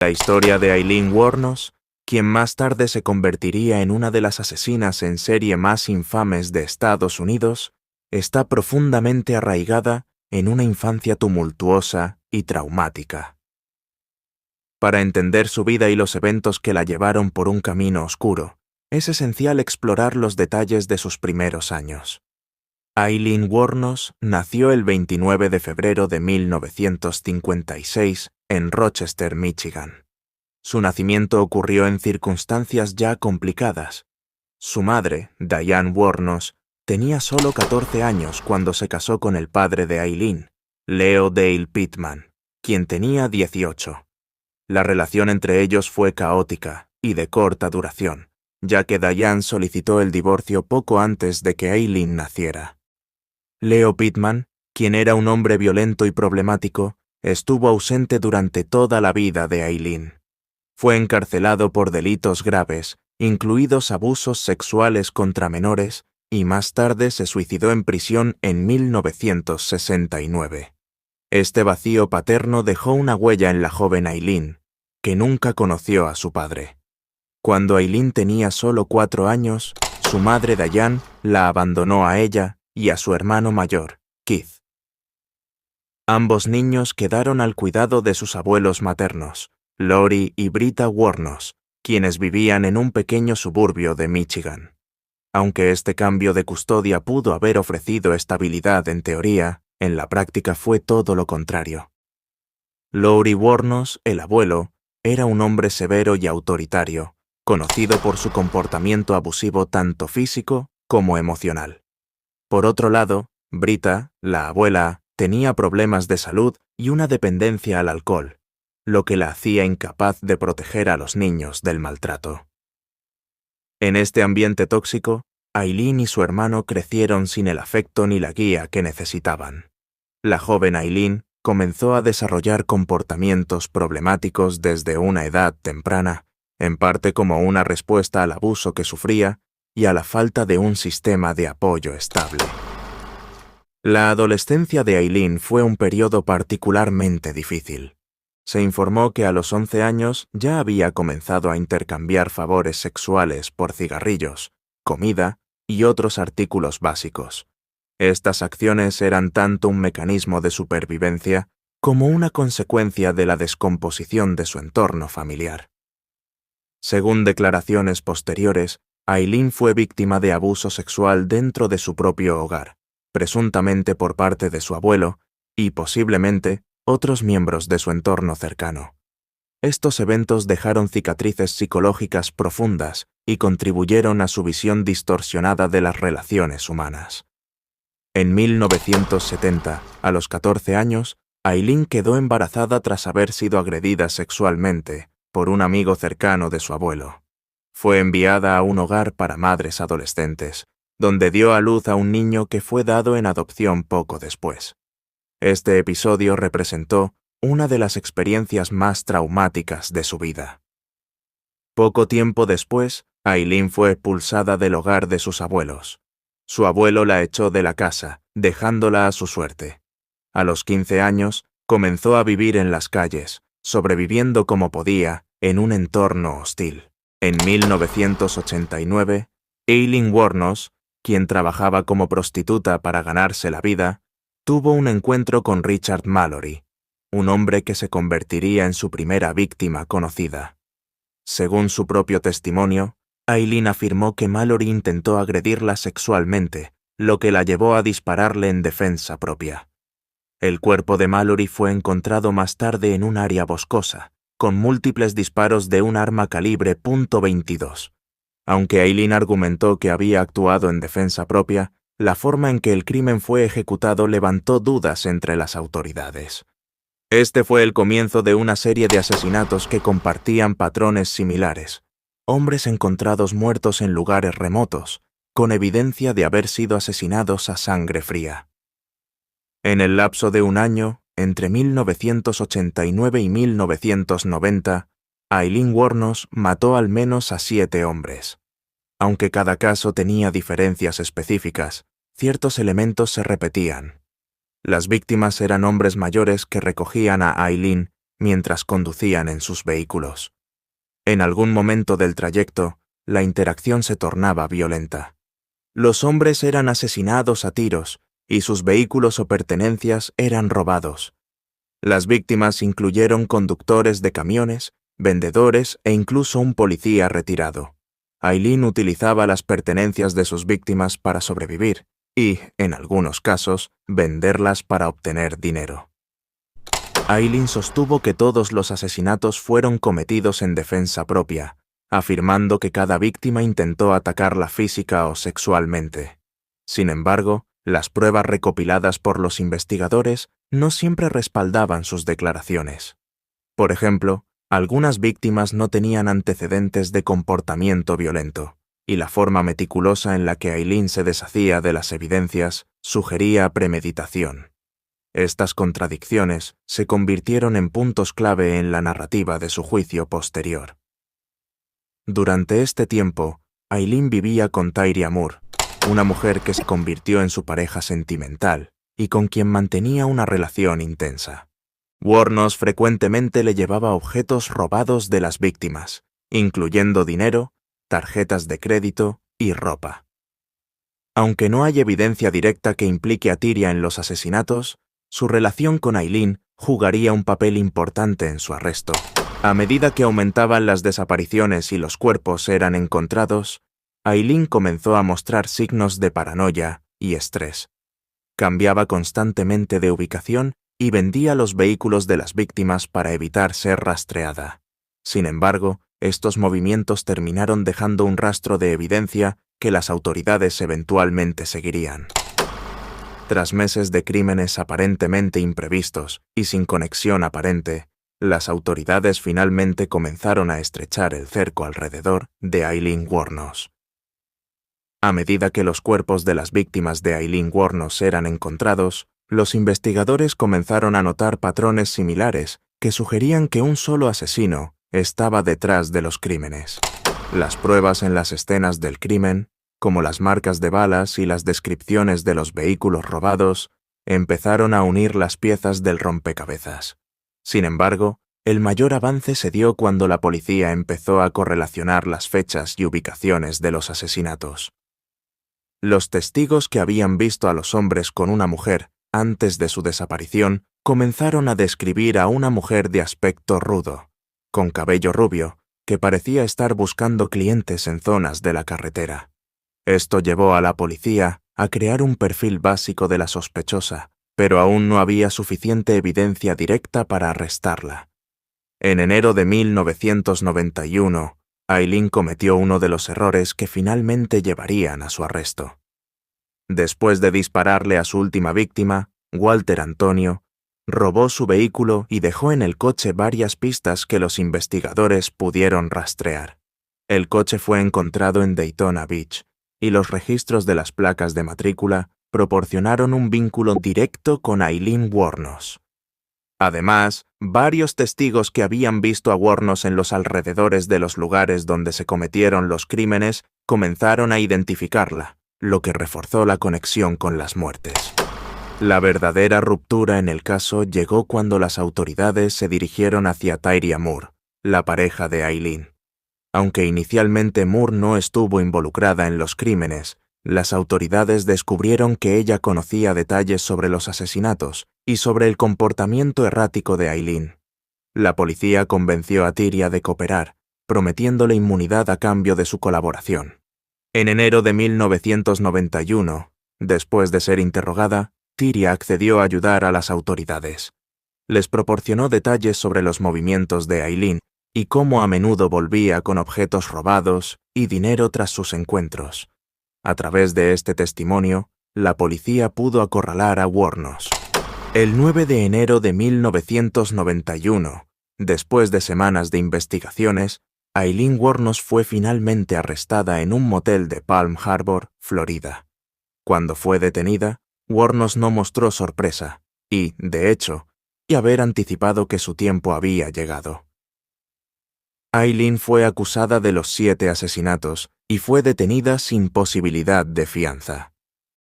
La historia de Aileen Wuornos, quien más tarde se convertiría en una de las asesinas en serie más infames de Estados Unidos, está profundamente arraigada en una infancia tumultuosa y traumática. Para entender su vida y los eventos que la llevaron por un camino oscuro, es esencial explorar los detalles de sus primeros años. Aileen Wuornos nació el 29 de febrero de 1956 en Rochester, Michigan. Su nacimiento ocurrió en circunstancias ya complicadas. Su madre, Diane Wuornos, tenía solo 14 años cuando se casó con el padre de Aileen, Leo Dale Pittman, quien tenía 18. La relación entre ellos fue caótica y de corta duración, ya que Diane solicitó el divorcio poco antes de que Aileen naciera. Leo Pittman, quien era un hombre violento y problemático, estuvo ausente durante toda la vida de Aileen. Fue encarcelado por delitos graves, incluidos abusos sexuales contra menores, y más tarde se suicidó en prisión en 1969. Este vacío paterno dejó una huella en la joven Aileen, que nunca conoció a su padre. Cuando Aileen tenía solo 4 años, su madre Diane la abandonó a ella y a su hermano mayor, Keith. Ambos niños quedaron al cuidado de sus abuelos maternos, Lori y Britta Wuornos, quienes vivían en un pequeño suburbio de Michigan. Aunque este cambio de custodia pudo haber ofrecido estabilidad en teoría, en la práctica fue todo lo contrario. Lori Wuornos, el abuelo, era un hombre severo y autoritario, conocido por su comportamiento abusivo tanto físico como emocional. Por otro lado, Britta, la abuela, tenía problemas de salud y una dependencia al alcohol, lo que la hacía incapaz de proteger a los niños del maltrato. En este ambiente tóxico, Aileen y su hermano crecieron sin el afecto ni la guía que necesitaban. La joven Aileen comenzó a desarrollar comportamientos problemáticos desde una edad temprana, en parte como una respuesta al abuso que sufría y a la falta de un sistema de apoyo estable. La adolescencia de Aileen fue un periodo particularmente difícil. Se informó que a los 11 años ya había comenzado a intercambiar favores sexuales por cigarrillos, comida y otros artículos básicos. Estas acciones eran tanto un mecanismo de supervivencia como una consecuencia de la descomposición de su entorno familiar. Según declaraciones posteriores, Aileen fue víctima de abuso sexual dentro de su propio hogar, presuntamente por parte de su abuelo y, posiblemente, otros miembros de su entorno cercano. Estos eventos dejaron cicatrices psicológicas profundas y contribuyeron a su visión distorsionada de las relaciones humanas. En 1970, a los 14 años, Aileen quedó embarazada tras haber sido agredida sexualmente por un amigo cercano de su abuelo. Fue enviada a un hogar para madres adolescentes, donde dio a luz a un niño que fue dado en adopción poco después. Este episodio representó una de las experiencias más traumáticas de su vida. Poco tiempo después, Aileen fue expulsada del hogar de sus abuelos. Su abuelo la echó de la casa, dejándola a su suerte. A los 15 años, comenzó a vivir en las calles, sobreviviendo como podía en un entorno hostil. En 1989, Aileen Wuornos, quien trabajaba como prostituta para ganarse la vida, tuvo un encuentro con Richard Mallory, un hombre que se convertiría en su primera víctima conocida. Según su propio testimonio, Aileen afirmó que Mallory intentó agredirla sexualmente, lo que la llevó a dispararle en defensa propia. El cuerpo de Mallory fue encontrado más tarde en un área boscosa, con múltiples disparos de un arma calibre .22. Aunque Aileen argumentó que había actuado en defensa propia, la forma en que el crimen fue ejecutado levantó dudas entre las autoridades. Este fue el comienzo de una serie de asesinatos que compartían patrones similares. Hombres encontrados muertos en lugares remotos, con evidencia de haber sido asesinados a sangre fría. En el lapso de un año, entre 1989 y 1990, Aileen Wuornos mató al menos a 7 hombres. Aunque cada caso tenía diferencias específicas, ciertos elementos se repetían. Las víctimas eran hombres mayores que recogían a Aileen mientras conducían en sus vehículos. En algún momento del trayecto, la interacción se tornaba violenta. Los hombres eran asesinados a tiros y sus vehículos o pertenencias eran robados. Las víctimas incluyeron conductores de camiones, vendedores e incluso un policía retirado. Aileen utilizaba las pertenencias de sus víctimas para sobrevivir y, en algunos casos, venderlas para obtener dinero. Aileen sostuvo que todos los asesinatos fueron cometidos en defensa propia, afirmando que cada víctima intentó atacarla física o sexualmente. Sin embargo, las pruebas recopiladas por los investigadores no siempre respaldaban sus declaraciones. Por ejemplo, algunas víctimas no tenían antecedentes de comportamiento violento, y la forma meticulosa en la que Aileen se deshacía de las evidencias sugería premeditación. Estas contradicciones se convirtieron en puntos clave en la narrativa de su juicio posterior. Durante este tiempo, Aileen vivía con Tyria Moore, una mujer que se convirtió en su pareja sentimental y con quien mantenía una relación intensa. Wuornos frecuentemente le llevaba objetos robados de las víctimas, incluyendo dinero, tarjetas de crédito y ropa. Aunque no hay evidencia directa que implique a Tyria en los asesinatos, su relación con Aileen jugaría un papel importante en su arresto. A medida que aumentaban las desapariciones y los cuerpos eran encontrados, Aileen comenzó a mostrar signos de paranoia y estrés. Cambiaba constantemente de ubicación y vendía los vehículos de las víctimas para evitar ser rastreada. Sin embargo, estos movimientos terminaron dejando un rastro de evidencia que las autoridades eventualmente seguirían. Tras meses de crímenes aparentemente imprevistos y sin conexión aparente, las autoridades finalmente comenzaron a estrechar el cerco alrededor de Aileen Wuornos. A medida que los cuerpos de las víctimas de Aileen Wuornos eran encontrados, los investigadores comenzaron a notar patrones similares que sugerían que un solo asesino estaba detrás de los crímenes. Las pruebas en las escenas del crimen, como las marcas de balas y las descripciones de los vehículos robados, empezaron a unir las piezas del rompecabezas. Sin embargo, el mayor avance se dio cuando la policía empezó a correlacionar las fechas y ubicaciones de los asesinatos. Los testigos que habían visto a los hombres con una mujer antes de su desaparición comenzaron a describir a una mujer de aspecto rudo, con cabello rubio, que parecía estar buscando clientes en zonas de la carretera. Esto llevó a la policía a crear un perfil básico de la sospechosa, pero aún no había suficiente evidencia directa para arrestarla. En enero de 1991, Aileen cometió uno de los errores que finalmente llevarían a su arresto. Después de dispararle a su última víctima, Walter Antonio, robó su vehículo y dejó en el coche varias pistas que los investigadores pudieron rastrear. El coche fue encontrado en Daytona Beach, y los registros de las placas de matrícula proporcionaron un vínculo directo con Aileen Wuornos. Además, varios testigos que habían visto a Wuornos en los alrededores de los lugares donde se cometieron los crímenes comenzaron a identificarla, lo que reforzó la conexión con las muertes. La verdadera ruptura en el caso llegó cuando las autoridades se dirigieron hacia Tyria Moore, la pareja de Aileen. Aunque inicialmente Moore no estuvo involucrada en los crímenes, las autoridades descubrieron que ella conocía detalles sobre los asesinatos y sobre el comportamiento errático de Aileen. La policía convenció a Tyria de cooperar, prometiéndole inmunidad a cambio de su colaboración. En enero de 1991, después de ser interrogada, Tyria accedió a ayudar a las autoridades. Les proporcionó detalles sobre los movimientos de Aileen y cómo a menudo volvía con objetos robados y dinero tras sus encuentros. A través de este testimonio, la policía pudo acorralar a Wuornos. El 9 de enero de 1991, después de semanas de investigaciones, Aileen Wuornos fue finalmente arrestada en un motel de Palm Harbor, Florida. Cuando fue detenida, Wuornos no mostró sorpresa y, de hecho, haber anticipado que su tiempo había llegado. Aileen fue acusada de los 7 asesinatos y fue detenida sin posibilidad de fianza.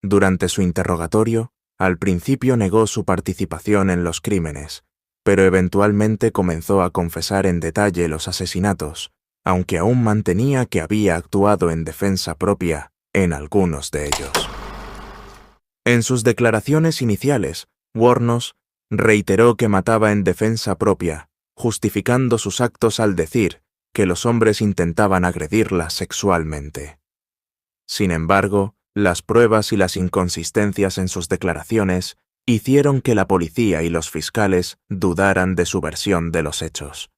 Durante su interrogatorio, al principio negó su participación en los crímenes, pero eventualmente comenzó a confesar en detalle los asesinatos, aunque aún mantenía que había actuado en defensa propia en algunos de ellos. En sus declaraciones iniciales, Wuornos reiteró que mataba en defensa propia, justificando sus actos al decir que los hombres intentaban agredirla sexualmente. Sin embargo, las pruebas y las inconsistencias en sus declaraciones hicieron que la policía y los fiscales dudaran de su versión de los hechos.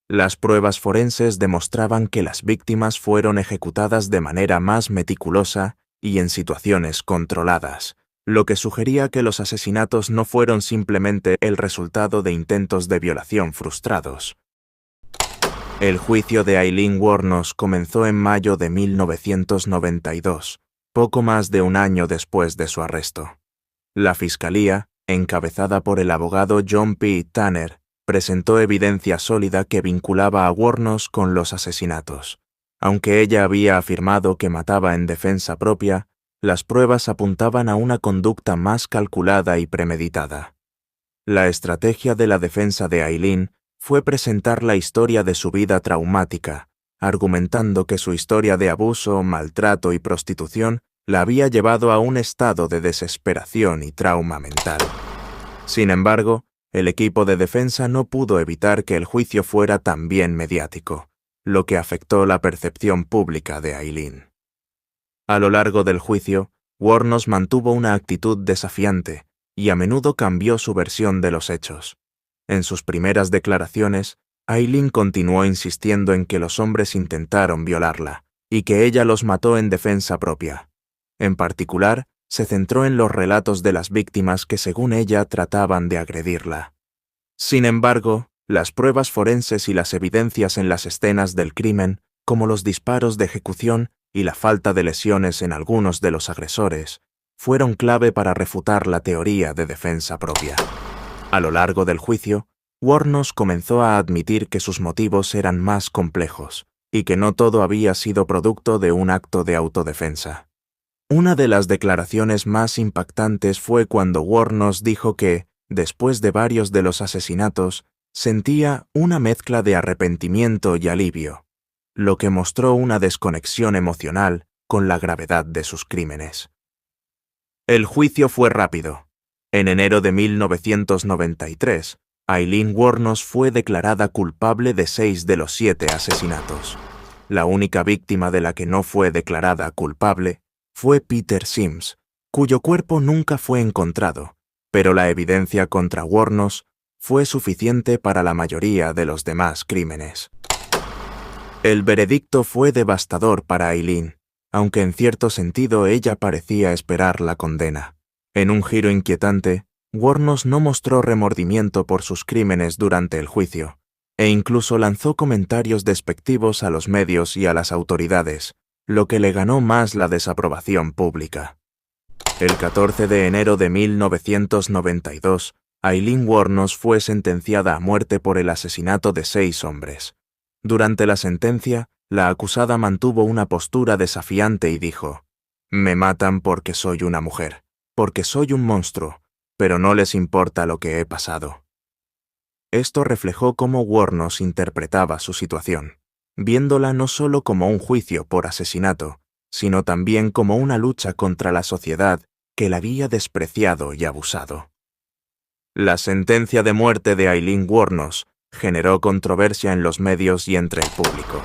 Las pruebas forenses demostraban que las víctimas fueron ejecutadas de manera más meticulosa y en situaciones controladas, lo que sugería que los asesinatos no fueron simplemente el resultado de intentos de violación frustrados. El juicio de Aileen Wuornos comenzó en mayo de 1992, poco más de un año después de su arresto. La fiscalía, encabezada por el abogado John P. Tanner, presentó evidencia sólida que vinculaba a Wuornos con los asesinatos. Aunque ella había afirmado que mataba en defensa propia, las pruebas apuntaban a una conducta más calculada y premeditada. La estrategia de la defensa de Aileen fue presentar la historia de su vida traumática, argumentando que su historia de abuso, maltrato y prostitución la había llevado a un estado de desesperación y trauma mental. Sin embargo, el equipo de defensa no pudo evitar que el juicio fuera también mediático, lo que afectó la percepción pública de Aileen. A lo largo del juicio, Wuornos mantuvo una actitud desafiante y a menudo cambió su versión de los hechos. En sus primeras declaraciones, Aileen continuó insistiendo en que los hombres intentaron violarla y que ella los mató en defensa propia. En particular, se centró en los relatos de las víctimas que, según ella, trataban de agredirla. Sin embargo, las pruebas forenses y las evidencias en las escenas del crimen, como los disparos de ejecución y la falta de lesiones en algunos de los agresores, fueron clave para refutar la teoría de defensa propia. A lo largo del juicio, Wuornos comenzó a admitir que sus motivos eran más complejos y que no todo había sido producto de un acto de autodefensa. Una de las declaraciones más impactantes fue cuando Wuornos dijo que, después de varios de los asesinatos, sentía una mezcla de arrepentimiento y alivio, lo que mostró una desconexión emocional con la gravedad de sus crímenes. El juicio fue rápido. En enero de 1993, Aileen Wuornos fue declarada culpable de 6 de los 7 asesinatos. La única víctima de la que no fue declarada culpable fue Peter Sims, cuyo cuerpo nunca fue encontrado, pero la evidencia contra Wuornos fue suficiente para la mayoría de los demás crímenes. El veredicto fue devastador para Aileen, aunque en cierto sentido ella parecía esperar la condena. En un giro inquietante, Wuornos no mostró remordimiento por sus crímenes durante el juicio, e incluso lanzó comentarios despectivos a los medios y a las autoridades, lo que le ganó más la desaprobación pública. El 14 de enero de 1992, Aileen Wuornos fue sentenciada a muerte por el asesinato de 6 hombres. Durante la sentencia, la acusada mantuvo una postura desafiante y dijo: «Me matan porque soy una mujer, porque soy un monstruo, pero no les importa lo que he pasado». Esto reflejó cómo Wuornos interpretaba su situación, viéndola no solo como un juicio por asesinato, sino también como una lucha contra la sociedad que la había despreciado y abusado. La sentencia de muerte de Aileen Wuornos generó controversia en los medios y entre el público.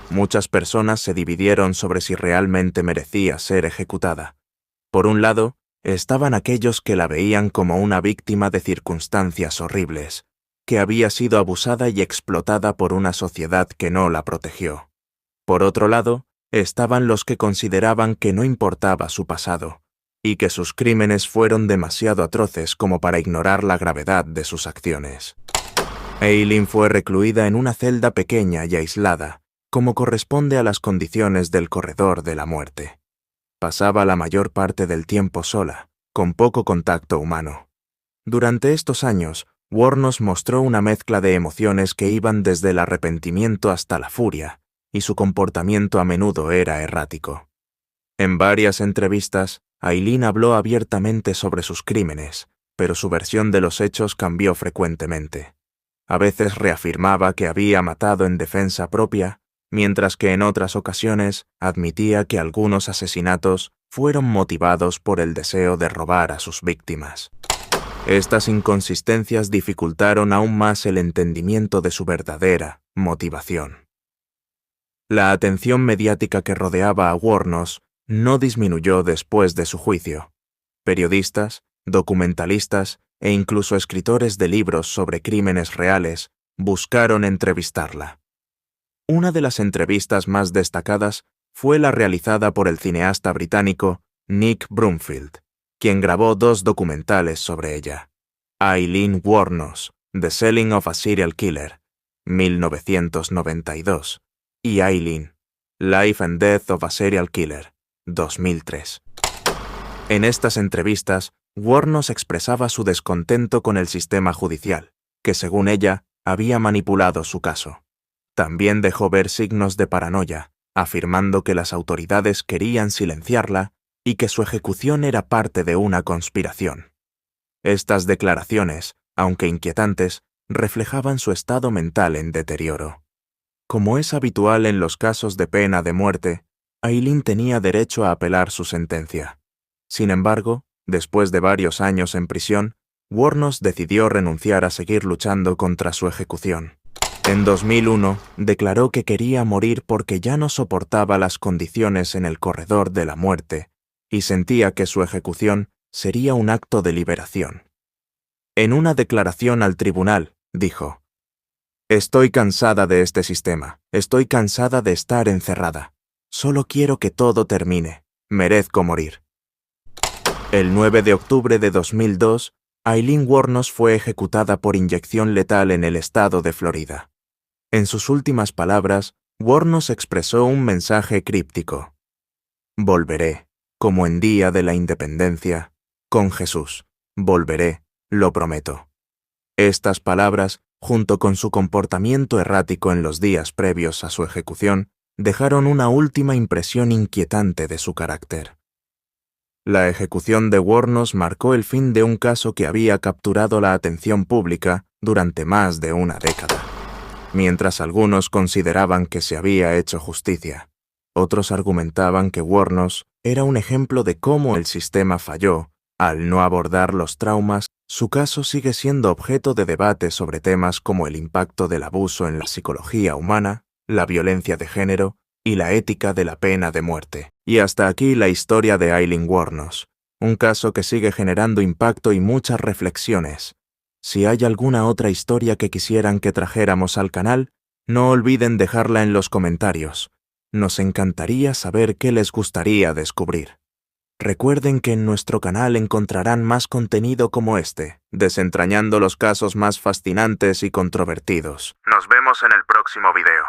Muchas personas se dividieron sobre si realmente merecía ser ejecutada. Por un lado, estaban aquellos que la veían como una víctima de circunstancias horribles, que había sido abusada y explotada por una sociedad que no la protegió. Por otro lado, estaban los que consideraban que no importaba su pasado, y que sus crímenes fueron demasiado atroces como para ignorar la gravedad de sus acciones. Aileen fue recluida en una celda pequeña y aislada, como corresponde a las condiciones del corredor de la muerte. Pasaba la mayor parte del tiempo sola, con poco contacto humano. Durante estos años, Wuornos mostró una mezcla de emociones que iban desde el arrepentimiento hasta la furia, y su comportamiento a menudo era errático. En varias entrevistas, Aileen habló abiertamente sobre sus crímenes, pero su versión de los hechos cambió frecuentemente. A veces reafirmaba que había matado en defensa propia, mientras que en otras ocasiones admitía que algunos asesinatos fueron motivados por el deseo de robar a sus víctimas. Estas inconsistencias dificultaron aún más el entendimiento de su verdadera motivación. La atención mediática que rodeaba a Wuornos no disminuyó después de su juicio. Periodistas, documentalistas e incluso escritores de libros sobre crímenes reales buscaron entrevistarla. Una de las entrevistas más destacadas fue la realizada por el cineasta británico Nick Broomfield, quien grabó 2 documentales sobre ella: Aileen Wuornos, The Selling of a Serial Killer, 1992, y Aileen, Life and Death of a Serial Killer, 2003. En estas entrevistas, Wuornos expresaba su descontento con el sistema judicial, que según ella, había manipulado su caso. También dejó ver signos de paranoia, afirmando que las autoridades querían silenciarla y que su ejecución era parte de una conspiración. Estas declaraciones, aunque inquietantes, reflejaban su estado mental en deterioro. Como es habitual en los casos de pena de muerte, Aileen tenía derecho a apelar su sentencia. Sin embargo, después de varios años en prisión, Wuornos decidió renunciar a seguir luchando contra su ejecución. En 2001, declaró que quería morir porque ya no soportaba las condiciones en el corredor de la muerte y sentía que su ejecución sería un acto de liberación. En una declaración al tribunal, dijo: «Estoy cansada de este sistema, estoy cansada de estar encerrada. Solo quiero que todo termine, merezco morir». El 9 de octubre de 2002, Aileen Wuornos fue ejecutada por inyección letal en el estado de Florida. En sus últimas palabras, Wuornos expresó un mensaje críptico: «Volveré, como en día de la independencia, con Jesús. Volveré, lo prometo». Estas palabras, junto con su comportamiento errático en los días previos a su ejecución, dejaron una última impresión inquietante de su carácter. La ejecución de Wuornos marcó el fin de un caso que había capturado la atención pública durante más de una década. Mientras algunos consideraban que se había hecho justicia, otros argumentaban que Wuornos era un ejemplo de cómo el sistema falló al no abordar los traumas. Su caso sigue siendo objeto de debate sobre temas como el impacto del abuso en la psicología humana, la violencia de género y la ética de la pena de muerte. Y hasta aquí la historia de Aileen Wuornos, un caso que sigue generando impacto y muchas reflexiones. Si hay alguna otra historia que quisieran que trajéramos al canal, no olviden dejarla en los comentarios. Nos encantaría saber qué les gustaría descubrir. Recuerden que en nuestro canal encontrarán más contenido como este, desentrañando los casos más fascinantes y controvertidos. Nos vemos en el próximo video.